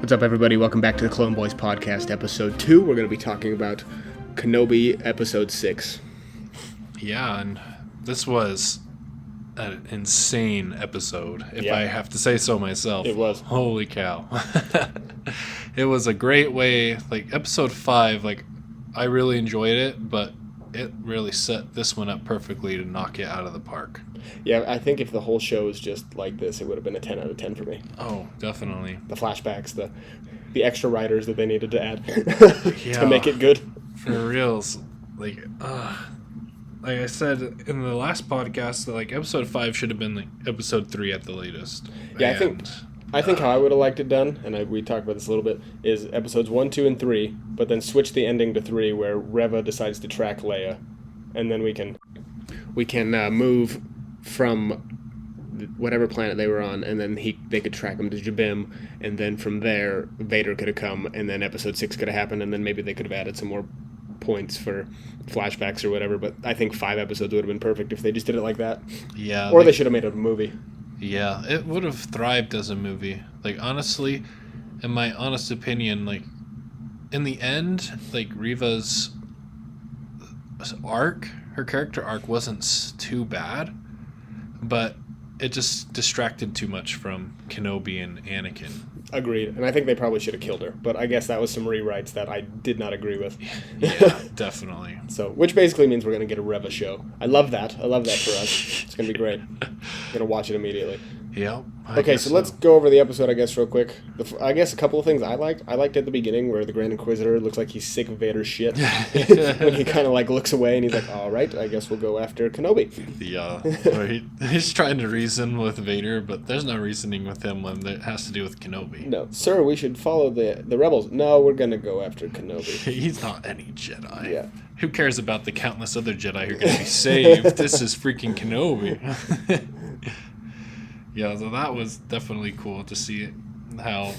What's up, everybody? Welcome back to the Clone Bois Podcast, Episode 2. We're going to be talking about Kenobi, Episode 6. Yeah, and this was an insane episode, if I have to say so myself. It was. Holy cow. It was a great way. Like, Episode 5, I really enjoyed it, but it really set this one up perfectly to knock it out of the park. Yeah, I think if the whole show was just like this, it would have been a 10 out of 10 for me. Oh, definitely. The flashbacks, the extra writers that they needed to add to make it good. For reals. Like I said in the last podcast, Episode 5 should have been Episode 3 at the latest. Yeah, I think how I would have liked it done, and we talked about this a little bit, is Episodes 1, 2, and 3, but then switch the ending to 3 where Reva decides to track Leia, and then we can move from whatever planet they were on, and then they could track them to Jabim, and then from there Vader could have come, and then Episode 6 could have happened, and then maybe they could have added some more points for flashbacks or whatever. But I think 5 episodes would have been perfect if they just did it like that. Yeah, or they should have made it a movie. Yeah, it would have thrived as a movie. Honestly, in my honest opinion, in the end, Reva's arc, her character arc wasn't too bad, but it just distracted too much from Kenobi and Anakin. Agreed. And I think they probably should have killed her, but I guess that was some rewrites that I did not agree with. Yeah, definitely. So, which basically means we're going to get a Reva show. I love that for us. It's going to be great. I'm going to watch it immediately. Yeah. Okay, so let's go over the episode, I guess, real quick. I guess a couple of things I liked. I liked at the beginning where the Grand Inquisitor looks like he's sick of Vader's shit. When he kind of looks away and he's like, all right, I guess we'll go after Kenobi. Yeah. He's trying to reason with Vader, but there's no reasoning with him when it has to do with Kenobi. No. Sir, we should follow the rebels. No, we're going to go after Kenobi. He's not any Jedi. Yeah. Who cares about the countless other Jedi who are going to be saved? This is freaking Kenobi. Yeah, so that was definitely cool to see how,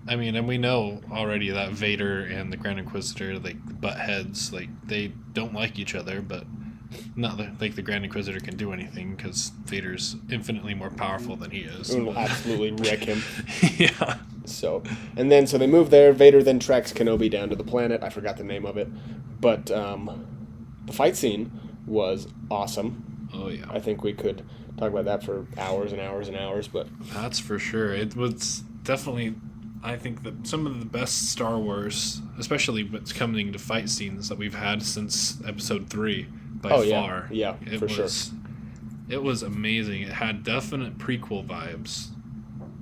and we know already that Vader and the Grand Inquisitor, butt heads, they don't like each other, but not that the Grand Inquisitor can do anything because Vader's infinitely more powerful than he is. It will absolutely wreck him. Yeah. So they move there. Vader then tracks Kenobi down to the planet. I forgot the name of it. But the fight scene was awesome. Oh, yeah. I think we could talk about that for hours and hours and hours, but that's for sure. It was definitely, I think, that some of the best Star Wars, especially what's coming to fight scenes that we've had since Episode 3 by far. Yeah, sure. It was amazing. It had definite prequel vibes.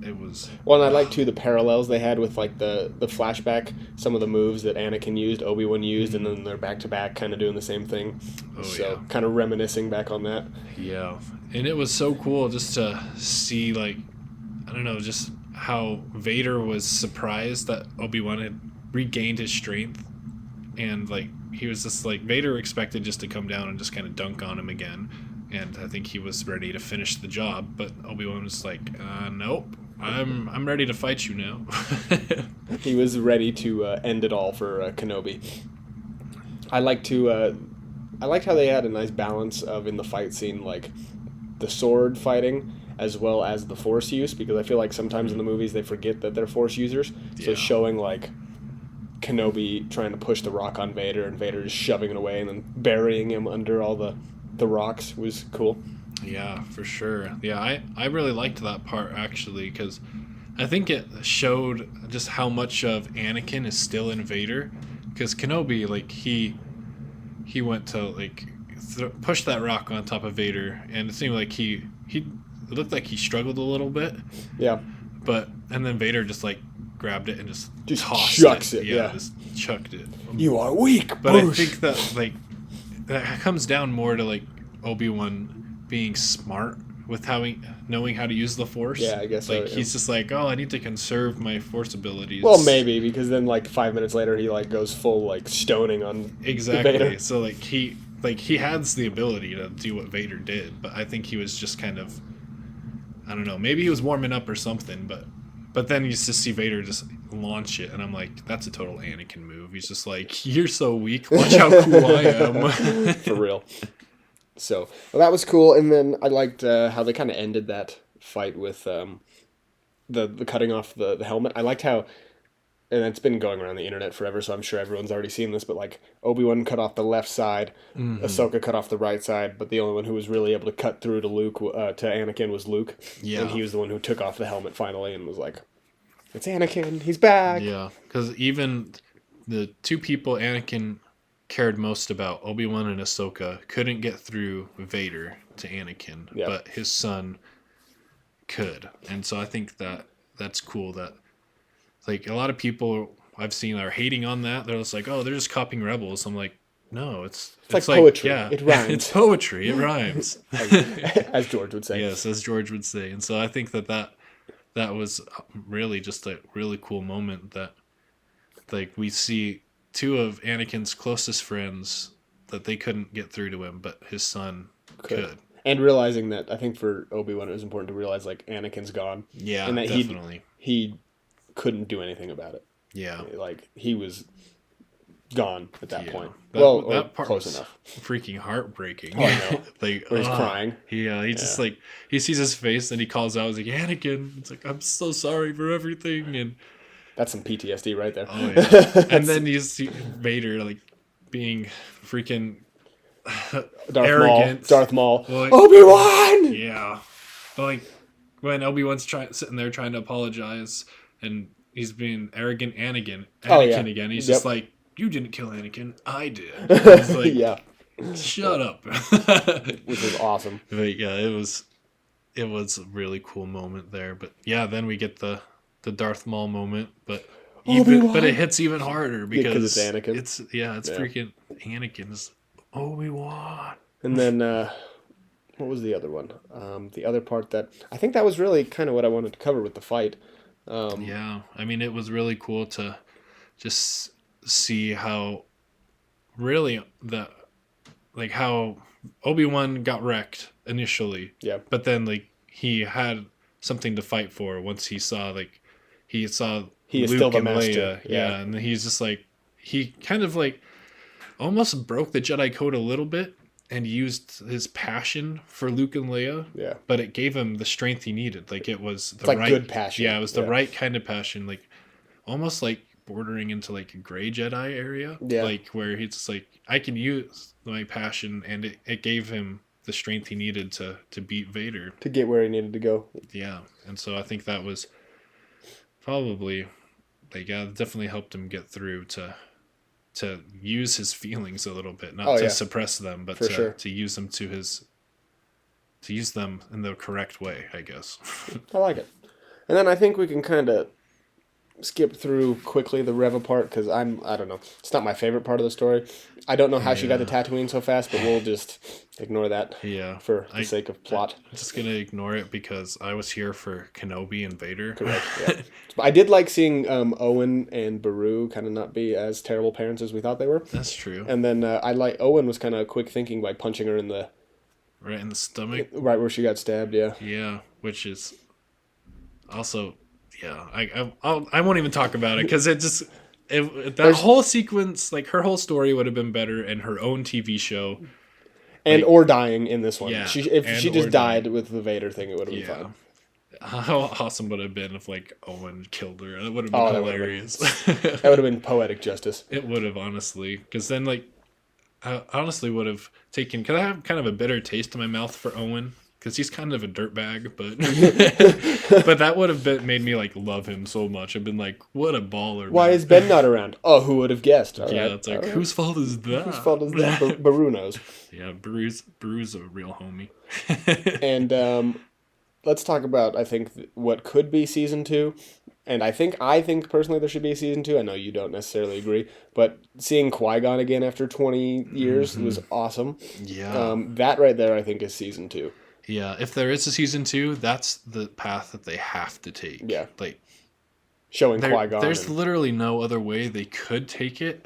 It was... Well, and I like, too, the parallels they had with, the flashback, some of the moves that Anakin used, Obi-Wan used, and then they're back-to-back kind of doing the same thing. Oh, so, kind of reminiscing back on that. Yeah. And it was so cool just to see, just how Vader was surprised that Obi-Wan had regained his strength. And, he was just, Vader expected just to come down and just kind of dunk on him again. And I think he was ready to finish the job. But Obi-Wan was nope. I'm ready to fight you now. He was ready to end it all for Kenobi. I liked how they had a nice balance of, in the fight scene, the sword fighting as well as the Force use, because I feel like sometimes in the movies they forget that they're Force users. So showing Kenobi trying to push the rock on Vader and Vader just shoving it away and then burying him under all the rocks was cool. Yeah, for sure. Yeah, I really liked that part, actually, because I think it showed just how much of Anakin is still in Vader. Because Kenobi, he went to, push that rock on top of Vader, and it seemed like it looked like he struggled a little bit. Yeah. And then Vader just, grabbed it and just tossed chucks it. Yeah, just chucked it. You are weak, But I think that, that comes down more to, Obi-Wan being smart with knowing how to use the Force. Yeah, I guess so. He's just I need to conserve my Force abilities. Well, maybe, because then 5 minutes later he goes full stoning on exactly. Vader. So he has the ability to do what Vader did, but I think he was just kind of, I don't know, maybe he was warming up or something, but then you just see Vader just launch it, and I'm like, that's a total Anakin move. He's just you're so weak, watch how cool I am. For real. So that was cool. And then I liked how they kind of ended that fight with the cutting off the helmet. I liked how, and it's been going around the internet forever, so I'm sure everyone's already seen this, but like Obi-Wan cut off the left side, Ahsoka cut off the right side, but the only one who was really able to cut through to Anakin was Luke. Yeah. And he was the one who took off the helmet finally and was like, it's Anakin, he's back. Yeah, because even the two people Anakin cared most about, Obi-Wan and Ahsoka, couldn't get through Vader to Anakin, but his son could. And so I think that's cool that, like, a lot of people I've seen are hating on that. They're just like, oh, they're just copying Rebels. I'm like, no, it's like poetry. Yeah, it rhymes. It's poetry. It rhymes. As George would say. Yes, as George would say. And so I think that was really just a really cool moment that, like, we see two of Anakin's closest friends that they couldn't get through to him, but his son could. And realizing that, I think for Obi-Wan it was important to realize, like, Anakin's gone. Yeah, and that definitely. He couldn't do anything about it. Yeah. Like, he was gone at that point. That part close was enough. Freaking heartbreaking. Oh, I know. Like, where he's crying. He just, like, he sees his face and he calls out, he's like, Anakin. It's like, I'm so sorry for everything. And that's some PTSD right there. Oh, yeah. And then you see Vader, like, being freaking arrogant. Darth Maul. Like, Obi-Wan! Yeah. But, like, when Obi-Wan's sitting there trying to apologize and he's being arrogant Anakin again, he's just like, you didn't kill Anakin, I did. He's like, yeah. Shut up. Which was awesome. But yeah, it was a really cool moment there. But yeah, then we get the Darth Maul moment, but it hits even harder because it's Anakin. It's freaking Anakin's Obi-Wan. And then what was the other one? The other part that I think that was really kind of what I wanted to cover with the fight. Yeah, I mean, it was really cool to just see how really how Obi-Wan got wrecked initially. Yeah. But then, like, he had something to fight for once he saw Luke is still the master. Leia. Yeah, and he's just like, he kind of like almost broke the Jedi code a little bit and used his passion for Luke and Leia. Yeah. But it gave him the strength he needed. Like, it was the right good passion. Yeah, it was the right kind of passion. Like, almost like bordering into like a gray Jedi area. Yeah. Like, where he's just like, I can use my passion, and it gave him the strength he needed to beat Vader. To get where he needed to go. Yeah. And so I think that was probably, like, definitely helped him get through to use his feelings a little bit, not to suppress them, but to use them to use them in the correct way, I guess. I like it. And then I think we can kind of skip through quickly the Reva part, because I don't know, it's not my favorite part of the story. I don't know how she got to Tatooine so fast, but we'll just ignore that for the sake of plot. I'm just going to ignore it because I was here for Kenobi and Vader. Correct, yeah. I did like seeing Owen and Beru kind of not be as terrible parents as we thought they were. That's true. And then Owen was kind of quick thinking by punching her in the... Right in the stomach? Right where she got stabbed, yeah. Yeah, which is also... Yeah, I won't even talk about it because that whole sequence, like, her whole story would have been better in her own TV show, or dying in this one. Yeah, if she just died with the Vader thing, it would have been fine. How awesome would it have been if, like, Owen killed her? That would have been hilarious. That would have been poetic justice. It would have, honestly, because then, like, I honestly would have taken. Because I have kind of a bitter taste in my mouth for Owen. Because he's kind of a dirtbag, but that would have made me, like, love him so much. I've been like, what a baller. Why is Ben not around? Oh, who would have guessed? It's like, whose fault is that? Whose fault is that? Beru knows. Yeah, Beru's a real homie. And let's talk about, I think, what could be season 2. And I think personally there should be a season 2. I know you don't necessarily agree, but seeing Qui-Gon again after 20 years was awesome. Yeah. That right there, I think, is season 2. Yeah, if there is a season 2, that's the path that they have to take. Yeah. Like, showing Qui-Gon. There's literally no other way they could take it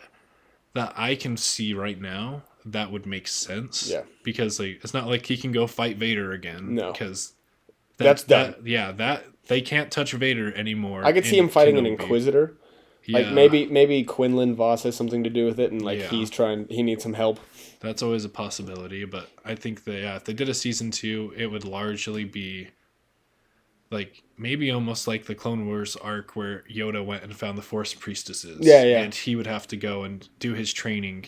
that I can see right now that would make sense. Yeah. Because, like, it's not like he can go fight Vader again. No. Because that's done. They can't touch Vader anymore. I could see him fighting an Inquisitor. Yeah. Like, maybe Quinlan Voss has something to do with it, and, like, he needs some help. That's always a possibility, but I think that if they did a season 2, it would largely be like maybe almost like the Clone Wars arc where Yoda went and found the Force priestesses. Yeah, yeah. And he would have to go and do his training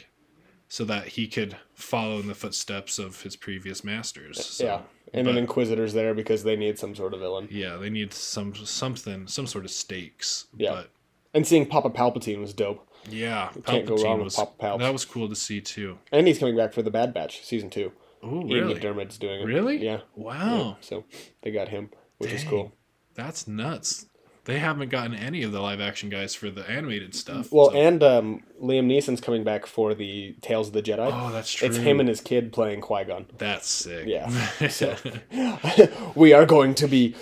so that he could follow in the footsteps of his previous masters. So, yeah, and an Inquisitor's there because they need some sort of villain. Yeah, they need some sort of stakes. Yeah, but, and seeing Papa Palpatine was dope. Yeah, can't go wrong with Papa Palpatine. That was cool to see too. And he's coming back for the Bad Batch season 2. Oh, really? Ian McDermott's doing it. Really? Yeah. Wow. Yeah, so they got him, which is cool. That's nuts. They haven't gotten any of the live action guys for the animated stuff. Well, and Liam Neeson's coming back for the Tales of the Jedi. Oh, that's true. It's him and his kid playing Qui-Gon. That's sick. Yeah. So we are going to be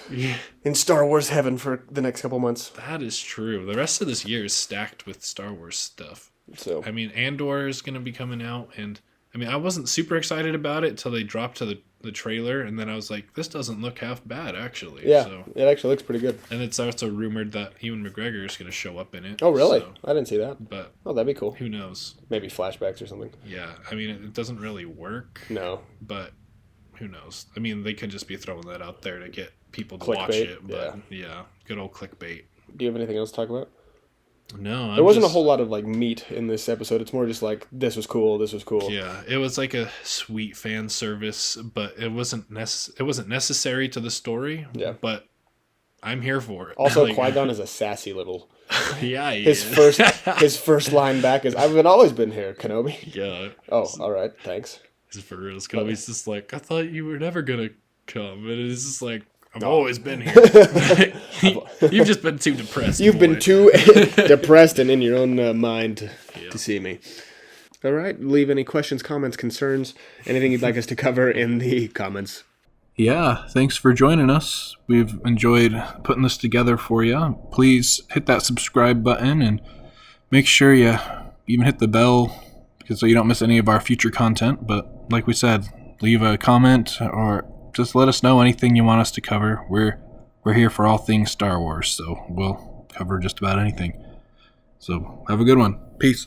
in Star Wars heaven for the next couple months. That is true. The rest of this year is stacked with Star Wars stuff. So I mean, Andor is going to be coming out, and I mean, I wasn't super excited about it until they dropped to the trailer, and then I was like, this doesn't look half bad, actually. Yeah, so, it actually looks pretty good. And it's also rumored that Ewan McGregor is going to show up in it. Oh, really? So, I didn't see that. But that'd be cool. Who knows? Maybe flashbacks or something. Yeah, I mean, it doesn't really work. No. But who knows? I mean, they could just be throwing that out there to get people to Clickbait, watch it. But yeah, good old clickbait. Do you have anything else to talk about? No, there wasn't a whole lot of like meat in this episode. It's more just like this was cool. Yeah, it was like a sweet fan service, but it wasn't necessary to the story. Yeah, but I'm here for it. Also, like, Qui-Gon is a sassy little. Yeah, his first line back is, "I've always been here, Kenobi." Yeah. Oh, all right, thanks. It's for real. Kenobi's just like, I thought you were never gonna come, and it's just like, I've always been here. You've just been too depressed. You've been too depressed and in your own mind to see me. All right. Leave any questions, comments, concerns, anything you'd like us to cover in the comments. Yeah, thanks for joining us. We've enjoyed putting this together for you. Please hit that subscribe button and make sure you even hit the bell so you don't miss any of our future content. But like we said, leave a comment or just let us know anything you want us to cover. We're here for all things Star Wars, so we'll cover just about anything. So have a good one. Peace.